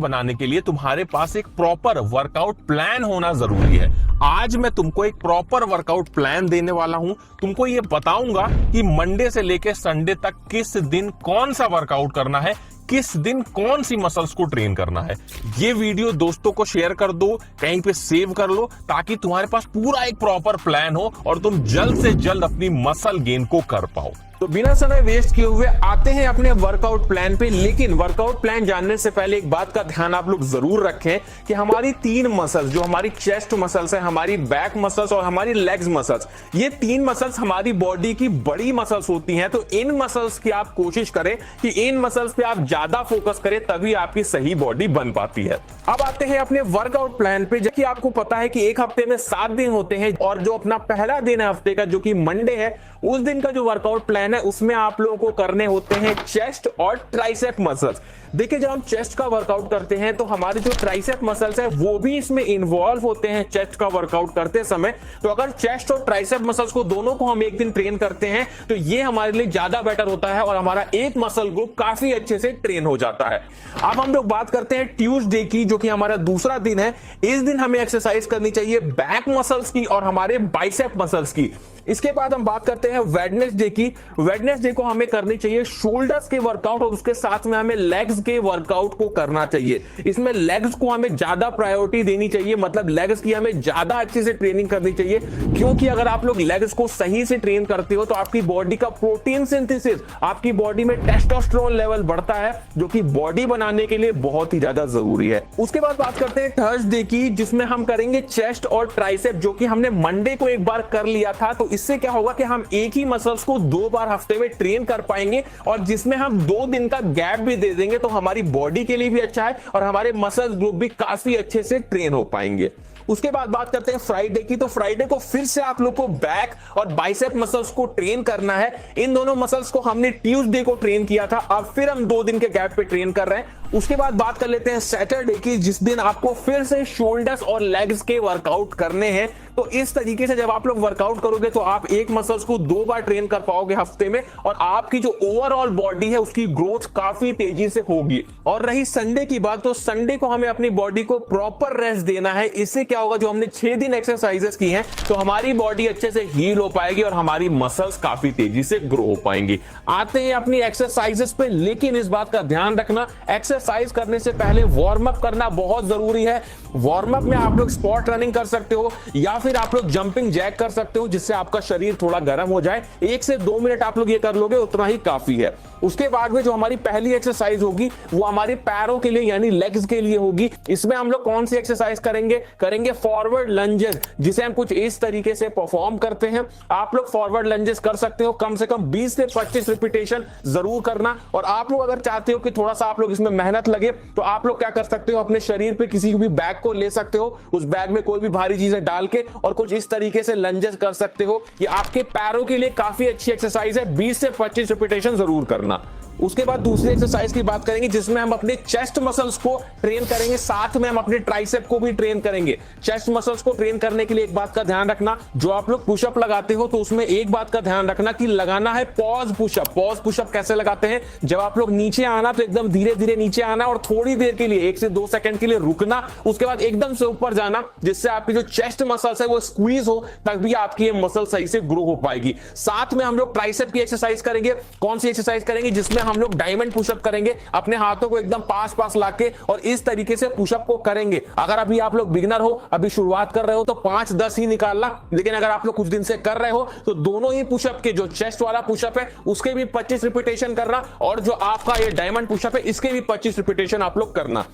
बनाने के लिए तुम्हारे पास एक प्रॉपर वर्कआउट प्लान होना जरूरी है। आज मैं तुमको एक प्रॉपर वर्कआउट प्लान देने वाला हूं। तुमको ये बताऊंगा कि मंडे से लेकर संडे तक किस दिन कौन सा वर्कआउट करना है, किस दिन कौन सी मसल्स को ट्रेन करना है। ये वीडियो दोस्तों को शेयर कर दो, कहीं पे सेव कर लो, ताकि तुम्हारे पास पूरा एक प्रॉपर प्लान हो और तुम जल्द से जल्द अपनी मसल गेन को कर पाओ। तो बिना समय वेस्ट किए हुए आते हैं अपने वर्कआउट प्लान पे। लेकिन वर्कआउट प्लान जानने से पहले एक बात का ध्यान आप लोग जरूर रखें कि हमारी तीन मसल्स, जो हमारी चेस्ट मसल्स है, हमारी बैक मसल्स और हमारी लेग्स मसल्स, ये तीन मसल्स हमारी बॉडी की बड़ी मसल्स होती हैं। तो इन मसल्स की आप कोशिश करें कि इन मसल्स पे आप ज्यादा फोकस करें, तभी आपकी सही बॉडी बन पाती है। अब आते हैं अपने वर्कआउट प्लान पे। जबकि आपको पता है कि एक हफ्ते में 7 दिन होते हैं और जो अपना पहला दिन है हफ्ते का, जो कि मंडे है, उस दिन का जो वर्कआउट प्लान है उसमें आप लोगों को करने होते हैं चेस्ट और ट्राइसेप मसल्स। देखिए, जब हम चेस्ट का वर्कआउट करते हैं तो हमारे जो ट्राइसेप मसल्स है वो भी इसमें इन्वॉल्व होते हैं चेस्ट का वर्कआउट करते समय। तो अगर चेस्ट और ट्राइसेप मसल्स को दोनों को हम एक दिन ट्रेन करते हैं तो ये हमारे लिए ज्यादा बेटर होता है और हमारा एक मसल ग्रुप काफी अच्छे से ट्रेन हो जाता है। अब हम लोग बात करते हैं ट्यूसडे की, जो कि हमारा दूसरा दिन है। इस दिन हमें एक्सरसाइज करनी चाहिए बैक मसल्स की और हमारे बाइसेप मसल्स की। इसके बाद हम बात करते हैं वेडनेसडे की। वेडनेसडे को हमें करनी चाहिए शोल्डर्स के वर्कआउट और उसके साथ में हमें लेग्स के वर्कआउट को करना चाहिए। इसमें लेग्स को हमें ज्यादा प्रायोरिटी देनी चाहिए, मतलब लेग्स की हमें ज्यादा अच्छे से ट्रेनिंग करनी चाहिए, क्योंकि अगर आप लोग लेग्स को सही से ट्रेन करते हो तो आपकी बॉडी का प्रोटीन सिंथेसिस, आपकी बॉडी में टेस्टोस्टेरोन लेवल बढ़ता है, जो कि बॉडी बनाने के लिए बहुत ही ज्यादा जरूरी है। उसके बाद बात करते हैं थर्सडे की, जिसमें हम करेंगे चेस्ट और ट्राइसेप, जो कि हमने मंडे को एक बार कर लिया था। तो इससे क्या होगा कि हम एक ही मसल्स को 2 बार हफ्ते में ट्रेन कर पाएंगे और जिसमें हम 2 दिन का गैप भी दे देंगे, तो हमारी बॉडी के लिए भी अच्छा है और हमारे मसल्स ग्रुप भी काफी अच्छे से ट्रेन हो पाएंगे। उसके बाद बात करते हैं फ्राइडे की। तो फ्राइडे को फिर से आप लोग को बैक और बाइसेप मसल्स को ट्रेन करना है। इन दोनों मसल्स को हमने ट्यूसडे को ट्रेन किया था, अब फिर हम 2 दिन के गैप पे ट्रेन कर रहे हैं। उसके बाद बात कर लेते हैं सैटरडे की, जिस दिन आपको फिर से शोल्डर्स और लेग्स के वर्कआउट करने हैं। तो इस तरीके से जब आप लोग वर्कआउट करोगे तो आप एक मसल्स को 2 बार ट्रेन कर पाओगे हफ्ते में और आपकी जो ओवरऑल बॉडी है उसकी ग्रोथ काफी तेजी से होगी। और रही संडे की बात, तो संडे को हमें अपनी बॉडी को प्रॉपर रेस्ट देना है। इससे क्या होगा, जो हमने 6 दिन एक्सरसाइजेस की हैं तो हमारी बॉडी अच्छे से हील हो पाएगी और हमारी मसल्स काफी तेजी से ग्रो हो पाएंगी। आते हैं अपनी एक्सरसाइजेस पे, लेकिन इस बात का ध्यान रखना, एक्सरसाइज करने से पहले वार्म अप करना बहुत जरूरी है। वार्म अप में आप लोग स्पॉट रनिंग कर सकते हो या फिर आप लोग जंपिंग जैक कर सकते हो, जिससे आपका शरीर थोड़ा गर्म हो जाए। 1 से 2 मिनट आप लोग ये कर लोगे, उतना ही काफी है। उसके बाद में जो हमारी पहली एक्सरसाइज होगी वो हमारे पैरों के लिए यानी लेग्स के लिए होगी। इसमें हम लोग कौन सी एक्सरसाइज करेंगे फॉरवर्ड लंजेस, जिसे हम कुछ इस तरीके से परफॉर्म करते हैं। आप लोग फॉरवर्ड लंजेस कर सकते हो, कम से कम 20 से 25 रिपीटेशन जरूर करना। और आप लोग अगर चाहते हो कि थोड़ा सा आप लोग इसमें मेहनत लगे तो आप लोग क्या कर सकते हो, अपने शरीर पे किसी भी बैग को ले सकते हो, उस बैग में कोई भी भारी चीजें डाल के और कुछ इस तरीके से लंजेस कर सकते हो। ये आपके पैरों के लिए काफी अच्छी एक्सरसाइज है। 20 से 25 रिपीटेशन जरूर करना। उसके बाद दूसरी एक्सरसाइज की बात करेंगे, जिसमें हम अपने चेस्ट मसल्स को ट्रेन करेंगे, साथ में हम अपने ट्राइसेप को भी ट्रेन करेंगे। चेस्ट मसल्स को ट्रेन करने के लिए एक बात का ध्यान रखना, जो आप लोग पुशअप लगाते हो तो उसमें एक बात का ध्यान रखना कि लगाना है पॉज पुशअप। पॉज पुशअप कैसे लगाते हैं, जब आप लोग नीचे आना तो एकदम धीरे धीरे नीचे आना और थोड़ी देर के लिए 1 से 2 सेकंड के लिए रुकना, उसके बाद एकदम से ऊपर जाना, जिससे आपकी जो चेस्ट मसल्स है वो स्क्वीज हो, तभी आपकी ये मसल सही से ग्रो हो पाएगी। साथ में हम लोग ट्राइसेप की एक्सरसाइज करेंगे। कौन सी एक्सरसाइज करेंगे, जिसमें हम लोग डायमंड पुशअप करेंगे, अपने हाथों को एकदम पास लाके और इस तरीके से पुशअप को करेंगे। अगर अभी आप लोग बिगिनर हो, अभी शुरुआत कर रहे हो तो 5-10 ही निकालना, लेकिन अगर आप लोग कुछ दिन से कर रहे हो तो दोनों ही पुशअप के, जो चेस्ट वाला पुशअप है उसके भी 25 रिपीटेशन करना और जो आपका ये डायमंड पुशअप है इसके भी 25 रिपीटेशन आप लोग करना।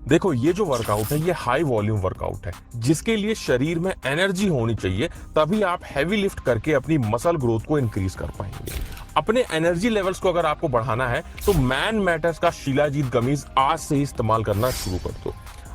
देखो, ये जो वर्कआउट है ये हाई वॉल्यूम वर्कआउट है, जिसके लिए शरीर में एनर्जी होनी चाहिए, तभी आप हैवी लिफ्ट करके अपनी मसल ग्रोथ को इंक्रीज कर पाएंगे। अपने एनर्जी लेवल्स को अगर आपको बढ़ाना है तो मैन मैटर्स का शिलाजीत गमीज आज से ही इस्तेमाल करना शुरू कर दो।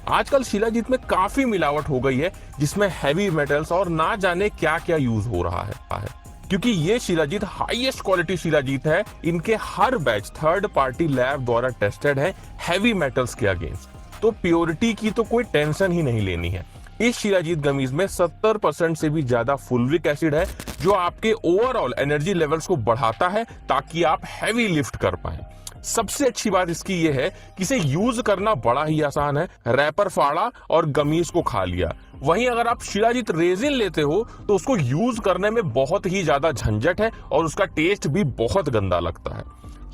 आजकल शिलाजीत में काफी मिलावट हो गई है, जिसमें हैवी मेटल्स और ना जाने क्या क्या यूज हो रहा है। क्योंकि ये शिलाजीत हाईएस्ट क्वालिटी शिलाजीत है, इनके हर बैच थर्ड पार्टी लैब द्वारा टेस्टेड है हैवी मेटल्स के अगेंस्ट। तो प्योरिटी की तो कोई टेंशन ही नहीं लेनी है। इस शिलाजीत गमीज में 70% से भी ज्यादा फुलविक एसिड है, जो आपके ओवरऑल एनर्जी लेवल्स को बढ़ाता है ताकि आप हैवी लिफ्ट कर पाएं। सबसे अच्छी बात इसकी ये है कि इसे यूज करना बड़ा ही आसान है। रैपर फाड़ा और गमीज को खा लिया। वहीं अगर आप शिलाजीत रेजिन लेते हो तो उसको यूज करने में बहुत ही ज्यादा झंझट है और उसका टेस्ट भी बहुत गंदा लगता है।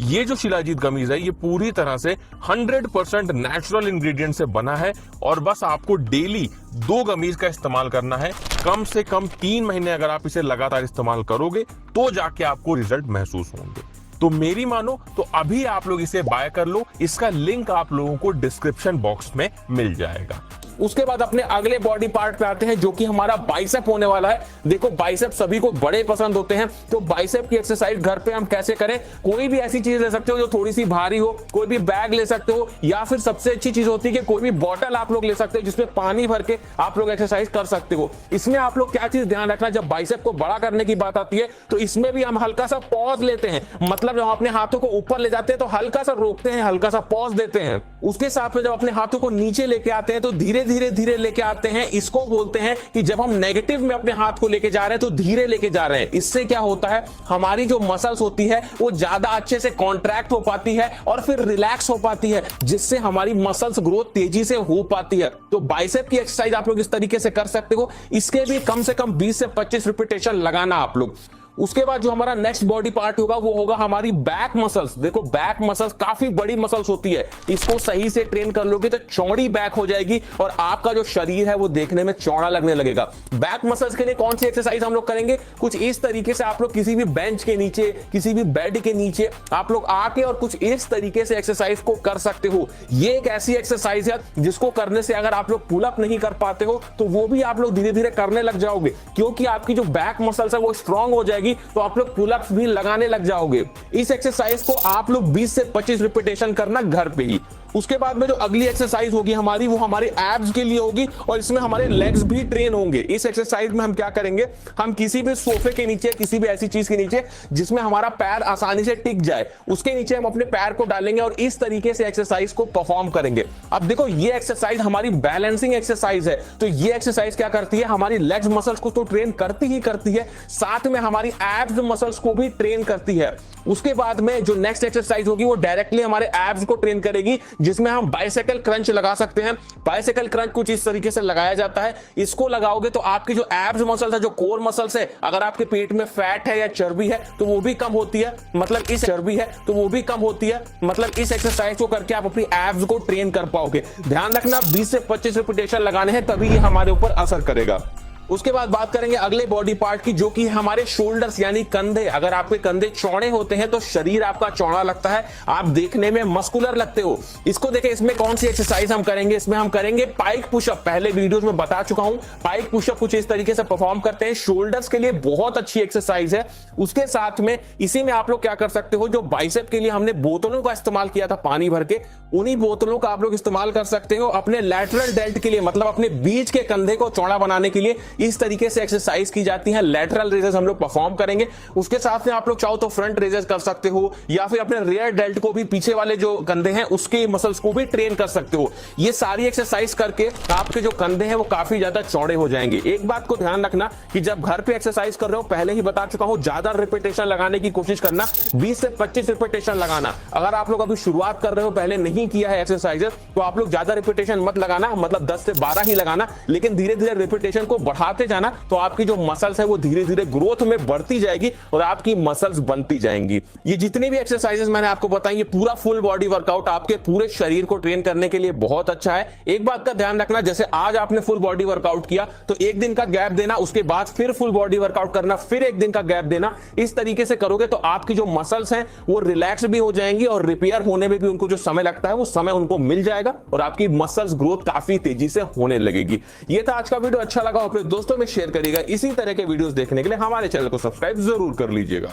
ये जो शिलाजीत गमीज है ये पूरी तरह से 100% नेचुरल इंग्रेडिएंट से बना है और बस आपको डेली 2 गमीज का इस्तेमाल करना है। कम से कम 3 महीने अगर आप इसे लगातार इस्तेमाल करोगे तो जाके आपको रिजल्ट महसूस होंगे। तो मेरी मानो तो अभी आप लोग इसे बाय कर लो। इसका लिंक आप लोगों को डिस्क्रिप्शन बॉक्स में मिल जाएगा। उसके बाद अपने अगले बॉडी पार्ट पे आते हैं जो कि हमारा बाइसेप होने वाला है। देखो बाइसेप सभी को बड़े पसंद होते हैं, तो बाइसेप की एक्सरसाइज घर पे हम कैसे करें। कोई भी ऐसी चीज ले सकते हो जो थोड़ी सी भारी हो, कोई भी बैग ले सकते हो, या फिर सबसे अच्छी चीज होती है कि कोई भी बॉटल आप लोग ले सकते हो जिसमें पानी भर के आप लोग एक्सरसाइज कर सकते हो। इसमें आप लोग क्या चीज ध्यान रखना, जब बाइसेप को बड़ा करने की बात आती है तो इसमें भी हम हल्का सा पॉज लेते हैं। मतलब जब हम अपने हाथों को ऊपर ले जाते हैं तो हल्का सा रोकते हैं, हल्का सा पॉज देते हैं। उसके साथ में जब अपने हाथों को नीचे लेके आते हैं तो धीरे धीरे धीरे लेके आते हैं। इसको बोलते हैं कि जब हम नेगेटिव में अपने हाथ को लेके जा रहे हैं तो धीरे लेके जा रहे हैं। इससे क्या होता है, हमारी जो मसल्स होती है वो ज्यादा अच्छे से कॉन्ट्रैक्ट हो पाती है और फिर रिलैक्स हो पाती है, जिससे हमारी मसल्स ग्रोथ तेजी से हो पाती है। तो बाइसेप की एक्सरसाइज आप लोग इस तरीके से कर सकते हो। इसके भी कम से कम 20 से 25 रिपीटेशन लगाना आप लोग। उसके बाद जो हमारा नेक्स्ट बॉडी पार्ट होगा वो होगा हमारी बैक मसल्स। देखो बैक मसल्स काफी बड़ी मसल्स होती है, इसको सही से ट्रेन कर लोगे तो चौड़ी बैक हो जाएगी और आपका जो शरीर है वो देखने में चौड़ा लगने लगेगा। बैक मसल्स के लिए कौन सी एक्सरसाइज हम लोग करेंगे, कुछ इस तरीके से आप लोग किसी भी बेंच के नीचे, किसी भी बेड के नीचे आप लोग आके और कुछ इस तरीके से एक्सरसाइज को कर सकते हो। ये एक ऐसी एक्सरसाइज है जिसको करने से अगर आप लोग पुल अप नहीं कर पाते हो तो वो भी आप लोग धीरे धीरे करने लग जाओगे, क्योंकि आपकी जो बैक मसल्स है वो स्ट्रांग हो जाएगी, तो आप लोग पुलअप्स भी लगाने लग जाओगे। इस एक्सरसाइज को आप लोग 20 से 25 रिपीटेशन करना घर पे ही। उसके बाद में जो अगली एक्सरसाइज होगी हमारी वो हमारे एब्स के लिए होगी और इसमें हमारे लेग्स भी ट्रेन होंगे। इस एक्सरसाइज में हम क्या करेंगे, हम किसी भी सोफे के नीचे, किसी भी ऐसी चीज के नीचे जिसमें हमारा पैर आसानी से टिक जाए, उसके नीचे हम अपने पैर को डालेंगे और इस तरीके से एक्सरसाइज को परफॉर्म करेंगे। अब देखो ये एक्सरसाइज हमारी बैलेंसिंग एक्सरसाइज है, तो ये एक्सरसाइज क्या करती है, हमारी लेग्स मसल्स को तो ट्रेन करती ही करती है, साथ में हमारी एब्स मसल्स को भी ट्रेन करती है। उसके बाद में जो नेक्स्ट एक्सरसाइज होगी वो डायरेक्टली हमारे एब्स को ट्रेन करेगी, जिसमें हम बाइसाइकिल क्रंच लगा सकते हैं। बाइसाइकिल क्रंच कुछ इस तरीके से लगाया जाता है। इसको लगाओगे तो आपकी जो एब्स मसल्स है, जो कोर मसल्स है, अगर आपके पेट में फैट है या चर्बी है तो वो भी कम होती है, मतलब इस चर्बी है तो वो भी कम होती है। मतलब इस एक्सरसाइज को करके आप अपनी एब्स को ट्रेन कर पाओगे। ध्यान रखना 20 से 25 रिपीटेशन लगाने हैं, तभी ये हमारे ऊपर असर करेगा। उसके बाद बात करेंगे अगले बॉडी पार्ट की, जो कि हमारे शोल्डर्स यानी कंधे। अगर आपके कंधे चौड़े होते हैं तो शरीर आपका चौड़ा लगता है, आप देखने में मस्कुलर लगते हो। इसको देखें, इसमें कौन सी एक्सरसाइज हम करेंगे, इसमें हम करेंगे पाइक पुशअप। पहले वीडियोस में बता चुका हूं, पाइक पुशअप कुछ इस तरीके से परफॉर्म करते हैं। शोल्डर्स के लिए बहुत अच्छी एक्सरसाइज है। उसके साथ में इसी में आप लोग क्या कर सकते हो, जो बाइसेप के लिए हमने बोतलों का इस्तेमाल किया था पानी भर के, उन्हीं बोतलों का आप लोग इस्तेमाल कर सकते हो अपने लैटरल डेल्ट के लिए, मतलब अपने बीच के कंधे को चौड़ा बनाने के लिए। इस तरीके से एक्सरसाइज की जाती है। लैटरल रेजेस हम लोग परफॉर्म करेंगे। उसके साथ में आप लोग चाहो तो फ्रंट रेजेस कर सकते हो, या फिर अपने रियर डेल्ट को भी, पीछे वाले जो कंधे हैं उसके मसल्स को भी ट्रेन कर सकते हो। ये सारी एक्सरसाइज करके आपके जो कंधे हैं वो काफी ज्यादा चौड़े हो जाएंगे। एक बात को ध्यान रखना कि जब घर पे एक्सरसाइज कर रहे हो, पहले ही बता चुका हूं, ज्यादा रिपीटेशन लगाने की कोशिश करना, 20 से 25 रिपीटेशन लगाना। अगर आप लोग अभी शुरुआत कर रहे हो, पहले नहीं किया है एक्सरसाइजेस, तो आप लोग ज्यादा रिपीटेशन मत लगाना, मतलब 10 से 12 ही लगाना, लेकिन धीरे धीरे रिपीटेशन को बढ़ाते जाना, तो आपकी जो मसल्स है वो धीरे धीरे ग्रोथ में बढ़ती जाएगी और आपकी मसल्स बनती जाएंगी। ये जितनी भी एक्सरसाइजेस मैंने आपको बताई, ये पूरा फुल बॉडी वर्कआउट आपके पूरे शरीर को ट्रेन करने के लिए बहुत अच्छा है। एक बात का ध्यान रखना, जैसे आज आपने फुल बॉडी वर्कआउट किया तो एक दिन का गैप देना, उसके बाद फिर फुल बॉडी वर्कआउट करना, फिर एक दिन का गैप देना। इस तरीके से करोगे तो आपकी जो मसल्स हैं वो रिलैक्स भी हो जाएंगी और रिपेयर होने में भी उनको जो समय लगता है वो समय उनको मिल जाएगा और आपकी मसल्स ग्रोथ काफी तेजी से होने लगेगी। ये था आज का वीडियो। अच्छा लगा अपने दोस्तों में शेयर करिएगा। इसी तरह के वीडियोस देखने के लिए हमारे चैनल को सब्सक्राइब जरूर कर लीजिएगा।